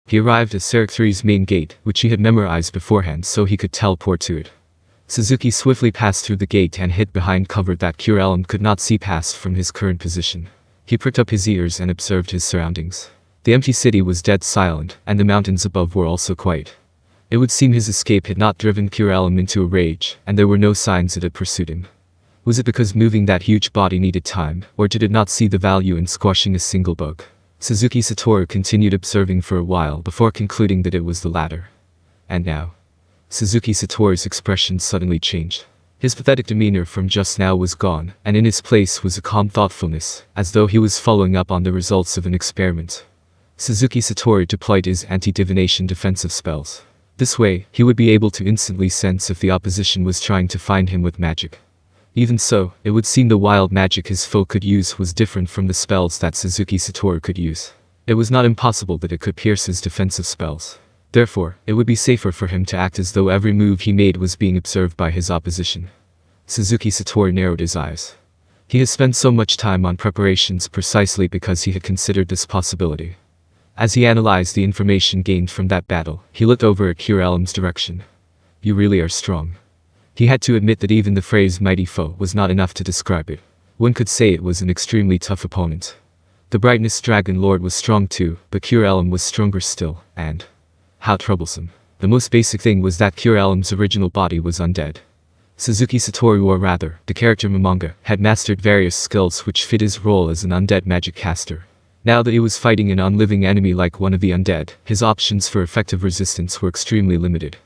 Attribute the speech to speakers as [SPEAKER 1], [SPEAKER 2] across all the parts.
[SPEAKER 1] He arrived at Serek 3's main gate, which he had memorized beforehand so he could teleport to it. Suzuki swiftly passed through the gate and hid behind cover that Elim could not see past from his current position. He pricked up his ears and observed his surroundings. The empty city was dead silent, and the mountains above were also quiet. It would seem his escape had not driven Elim into a rage, and there were no signs it had pursued him. Was it because moving that huge body needed time, or did it not see the value in squashing a single bug? Suzuki Satoru continued observing for a while before concluding that it was the latter. And now, Suzuki Satoru's expression suddenly changed. His pathetic demeanor from just now was gone, and in his place was a calm thoughtfulness, as though he was following up on the results of an experiment. Suzuki Satoru deployed his anti-divination defensive spells. This way, he would be able to instantly sense if the opposition was trying to find him with magic. Even so, it would seem the wild magic his foe could use was different from the spells that Suzuki Satoru could use. It was not impossible that it could pierce his defensive spells. Therefore, it would be safer for him to act as though every move he made was being observed by his opposition. Suzuki Satoru narrowed his eyes. He had spent so much time on preparations precisely because he had considered this possibility. As he analyzed the information gained from that battle, he looked over at Elim's direction. "You really are strong." He had to admit that even the phrase mighty foe was not enough to describe it. One could say it was an extremely tough opponent. The Brightness Dragon Lord was strong too, but Elim was stronger still, and how troublesome. The most basic thing was that Elim's original body was undead. Suzuki Satoru, or rather, the character Manga, had mastered various skills which fit his role as an undead magic caster. Now that he was fighting an unliving enemy like one of the undead, his options for effective resistance were extremely limited.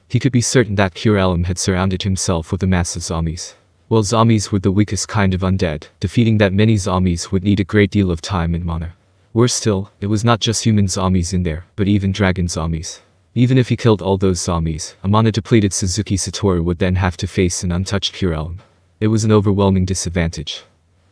[SPEAKER 1] He could be certain that Elim had surrounded himself with a mass of zombies. While zombies were the weakest kind of undead, defeating that many zombies would need a great deal of time and mana. Worse still, it was not just human zombies in there, but even dragon zombies. Even if he killed all those zombies, a mana-depleted Suzuki Satoru would then have to face an untouched Elim. It was an overwhelming disadvantage.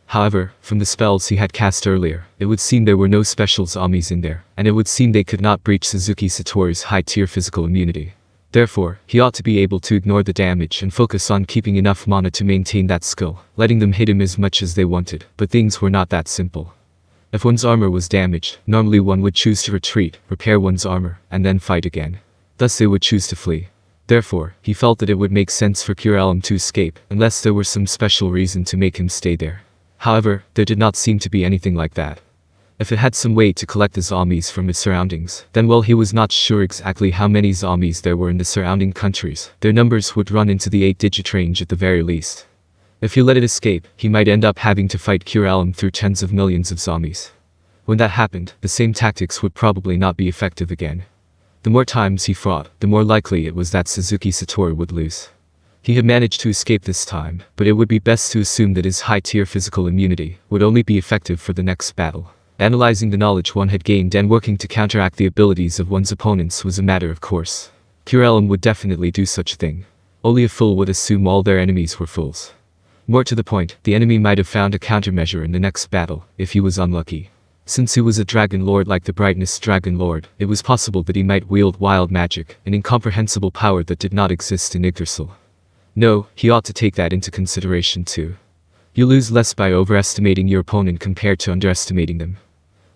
[SPEAKER 1] However, from the spells he had cast earlier, it would seem there were no special zombies in there, and it would seem they could not breach Suzuki Satoru's high-tier physical immunity. Therefore, he ought to be able to ignore the damage and focus on keeping enough mana to maintain that skill, letting them hit him as much as they wanted, but things were not that simple. If one's armor was damaged, normally one would choose to retreat, repair one's armor, and then fight again. Thus they would choose to flee. Therefore, he felt that it would make sense for Elim to escape, unless there were some special reason to make him stay there. However, there did not seem to be anything like that. If it had some way to collect the zombies from its surroundings, then well, he was not sure exactly how many zombies there were in the surrounding countries. Their numbers would run into the 8-digit range at the very least. If he let it escape, he might end up having to fight Elim through tens of millions of zombies. When that happened, the same tactics would probably not be effective again. The more times he fought, the more likely it was that Suzuki Satoru would lose. He had managed to escape this time, but it would be best to assume that his high-tier physical immunity would only be effective for the next battle. Analyzing the knowledge one had gained and working to counteract the abilities of one's opponents was a matter of course. Elim would definitely do such a thing. Only a fool would assume all their enemies were fools. More to the point, the enemy might have found a countermeasure in the next battle, if he was unlucky. Since he was a dragon lord like the Brightness Dragon Lord, it was possible that he might wield wild magic, an incomprehensible power that did not exist in Yggdrasil. No, he ought to take that into consideration too. You lose less by overestimating your opponent compared to underestimating them.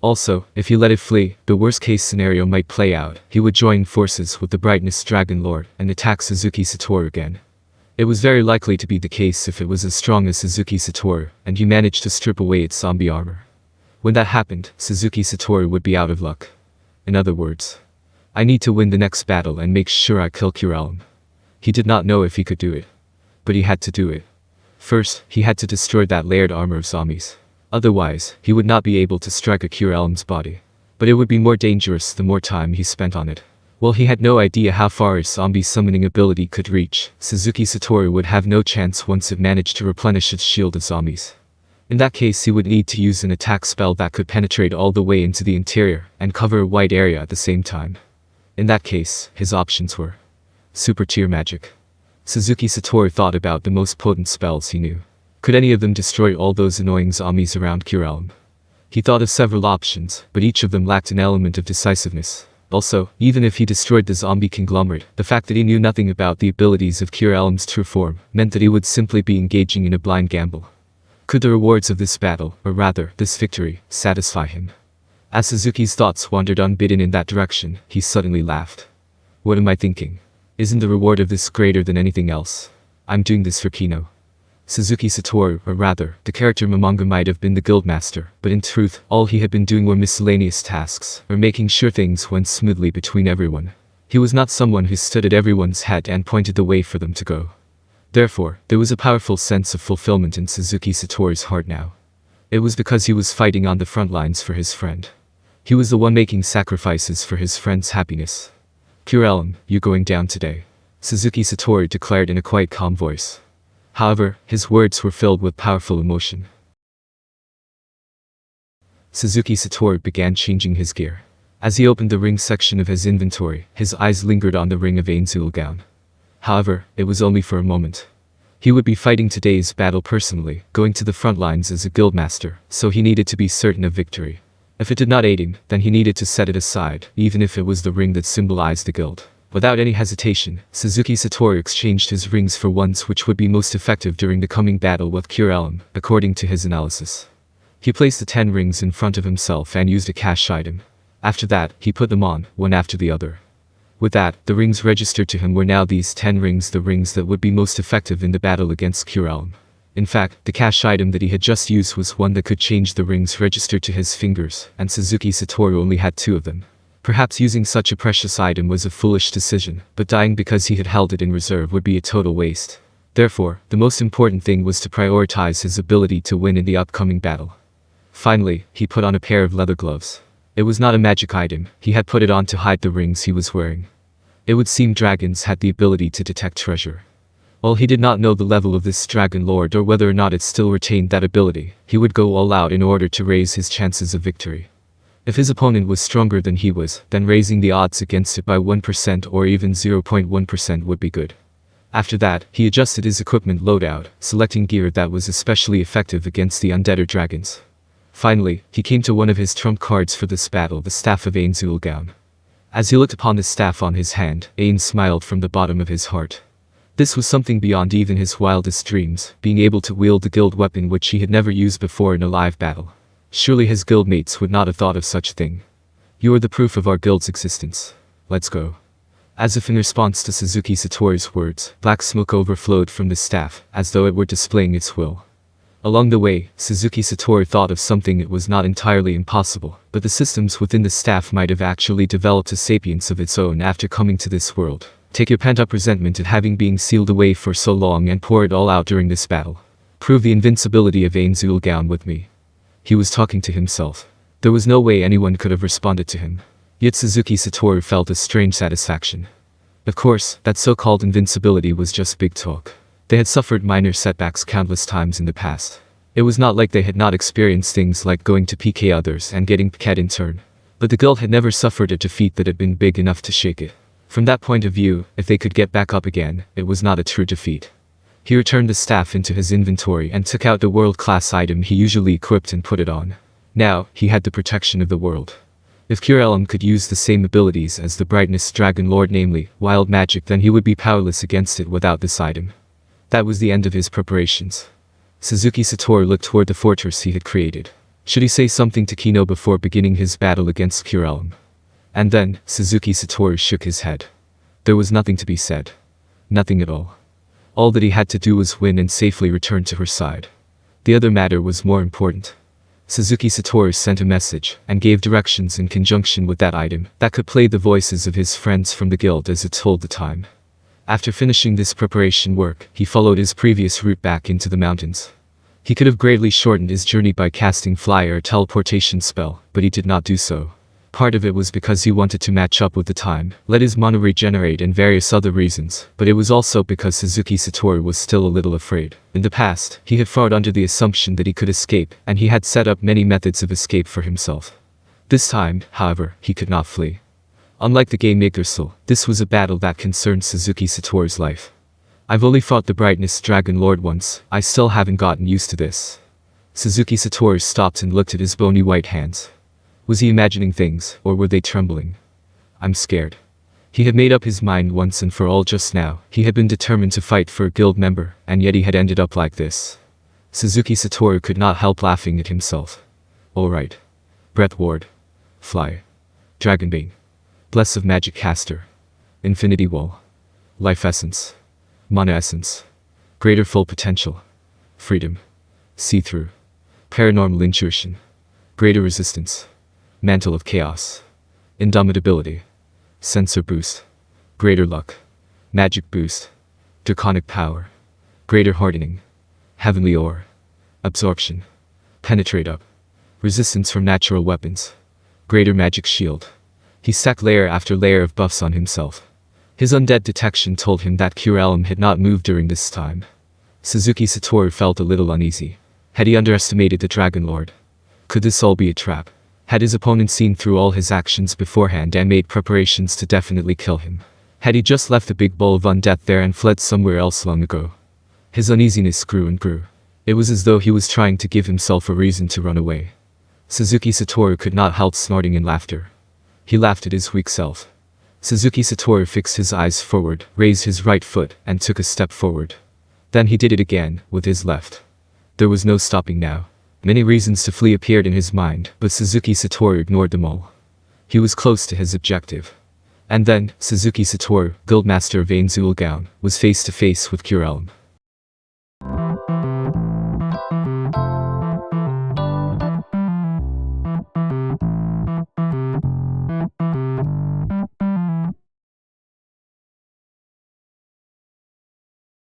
[SPEAKER 1] Also, if he let it flee, the worst-case scenario might play out. He would join forces with the Brightness Dragon Lord and attack Suzuki Satoru again. It was very likely to be the case if it was as strong as Suzuki Satoru, and he managed to strip away its zombie armor. When that happened, Suzuki Satoru would be out of luck. In other words, I need to win the next battle and make sure I kill Elim. He did not know if he could do it. But he had to do it. First, he had to destroy that layered armor of zombies. Otherwise, he would not be able to strike at Elim's body. But it would be more dangerous the more time he spent on it. While he had no idea how far his zombie summoning ability could reach, Suzuki Satoru would have no chance once it managed to replenish its shield of zombies. In that case, he would need to use an attack spell that could penetrate all the way into the interior and cover a wide area at the same time. In that case, his options were super tier magic. Suzuki Satoru thought about the most potent spells he knew. Could any of them destroy all those annoying zombies around Elim? He thought of several options, but each of them lacked an element of decisiveness. Also, even if he destroyed the zombie conglomerate, the fact that he knew nothing about the abilities of Elim's true form meant that he would simply be engaging in a blind gamble. Could the rewards of this battle, or rather, this victory, satisfy him? As Suzuki's thoughts wandered unbidden in that direction, he suddenly laughed. What am I thinking? Isn't the reward of this greater than anything else? I'm doing this for Kino. Suzuki Satoru, or rather, the character Manga might have been the guildmaster, but in truth, all he had been doing were miscellaneous tasks, or making sure things went smoothly between everyone. He was not someone who stood at everyone's head and pointed the way for them to go. Therefore, there was a powerful sense of fulfillment in Suzuki Satoru's heart now. It was because he was fighting on the front lines for his friend. He was the one making sacrifices for his friend's happiness. Pure Elim, you're going down today, Suzuki Satoru declared in a quite calm voice. However, his words were filled with powerful emotion. Suzuki Satoru began changing his gear. As he opened the ring section of his inventory, his eyes lingered on the ring of Ainz gown. However, it was only for a moment. He would be fighting today's battle personally, going to the front lines as a guildmaster, so he needed to be certain of victory. If it did not aid him, then he needed to set it aside, even if it was the ring that symbolized the guild. Without any hesitation, Suzuki Satoru exchanged his rings for ones which would be most effective during the coming battle with Pure Elim, according to his analysis. He placed the 10 rings in front of himself and used a cash item. After that, he put them on, one after the other. With that, the rings registered to him were now these 10 rings, the rings that would be most effective in the battle against Pure Elim. In fact, the cash item that he had just used was one that could change the rings registered to his fingers, and Suzuki Satoru only had 2 of them. Perhaps using such a precious item was a foolish decision, but dying because he had held it in reserve would be a total waste. Therefore, the most important thing was to prioritize his ability to win in the upcoming battle. Finally, he put on a pair of leather gloves. It was not a magic item, he had put it on to hide the rings he was wearing. It would seem dragons had the ability to detect treasure. While he did not know the level of this dragon lord or whether or not it still retained that ability, he would go all out in order to raise his chances of victory. If his opponent was stronger than he was, then raising the odds against it by 1% or even 0.1% would be good. After that, he adjusted his equipment loadout, selecting gear that was especially effective against the undead dragons. Finally, he came to one of his trump cards for this battle, the staff of Ainz gown. As he looked upon the staff on his hand, Ainz smiled from the bottom of his heart. This was something beyond even his wildest dreams, being able to wield the guild weapon which he had never used before in a live battle. Surely his guildmates would not have thought of such a thing. You are the proof of our guild's existence. Let's go. As if in response to Suzuki Satoru's words, black smoke overflowed from the staff, as though it were displaying its will. Along the way, Suzuki Satoru thought of something that was not entirely impossible, but the systems within the staff might have actually developed a sapience of its own after coming to this world. Take your pent-up resentment at having been sealed away for so long and pour it all out during this battle. Prove the invincibility of Ainz gown with me. He was talking to himself. There was no way anyone could have responded to him. Yet Suzuki Satoru felt a strange satisfaction. Of course, that so-called invincibility was just big talk. They had suffered minor setbacks countless times in the past. It was not like they had not experienced things like going to PK others and getting PK'd in turn. But the guild had never suffered a defeat that had been big enough to shake it. From that point of view, if they could get back up again, it was not a true defeat. He returned the staff into his inventory and took out the world-class item he usually equipped and put it on. Now, he had the protection of the world. If Pure Elim could use the same abilities as the brightness dragon lord, namely, wild magic, then he would be powerless against it without this item. That was the end of his preparations. Suzuki Satoru looked toward the fortress he had created. Should he say something to Kino before beginning his battle against Pure Elim? And then, Suzuki Satoru shook his head. There was nothing to be said. Nothing at all. All that he had to do was win and safely return to her side. The other matter was more important. Suzuki Satoru sent a message, and gave directions in conjunction with that item, that could play the voices of his friends from the guild as it told the time. After finishing this preparation work, he followed his previous route back into the mountains. He could have greatly shortened his journey by casting fly or teleportation spell, but he did not do so. Part of it was because he wanted to match up with the time, let his mana regenerate, and various other reasons, but it was also because Suzuki Satoru was still a little afraid. In the past, he had fought under the assumption that he could escape, and he had set up many methods of escape for himself. This time, however, he could not flee. Unlike the game Yggdrasil, this was a battle that concerned Suzuki Satoru's life. I've only fought the brightness dragon lord once, I still haven't gotten used to this. Suzuki Satoru stopped and looked at his bony white hands. Was he imagining things, or were they trembling? I'm scared. He had made up his mind once and for all just now. He had been determined to fight for a guild member, and yet he had ended up like this. Suzuki Satoru could not help laughing at himself. Alright. Breath ward. Fly. Dragonbane. Bless of Magic Caster. Infinity Wall. Life Essence. Mana Essence. Greater Full Potential. Freedom. See-Through. Paranormal Intuition. Greater Resistance. Mantle of Chaos. Indomitability. Sensor Boost. Greater Luck. Magic Boost. Draconic Power. Greater Hardening. Heavenly Ore. Absorption. Penetrate Up. Resistance from natural weapons. Greater Magic Shield. He stacked layer after layer of buffs on himself. His undead detection told him that Cure Elim had not moved during this time. Suzuki Satoru felt a little uneasy. Had he underestimated the Dragon Lord? Could this all be a trap? Had his opponent seen through all his actions beforehand and made preparations to definitely kill him? Had he just left the big ball of undeath there and fled somewhere else long ago? His uneasiness grew and grew. It was as though he was trying to give himself a reason to run away. Suzuki Satoru could not help snorting in laughter. He laughed at his weak self. Suzuki Satoru fixed his eyes forward, raised his right foot, and took a step forward. Then he did it again, with his left. There was no stopping now. Many reasons to flee appeared in his mind, but Suzuki Satoru ignored them all. He was close to his objective. And then, Suzuki Satoru, Guildmaster of Ainz, was face to face with Cure Elim.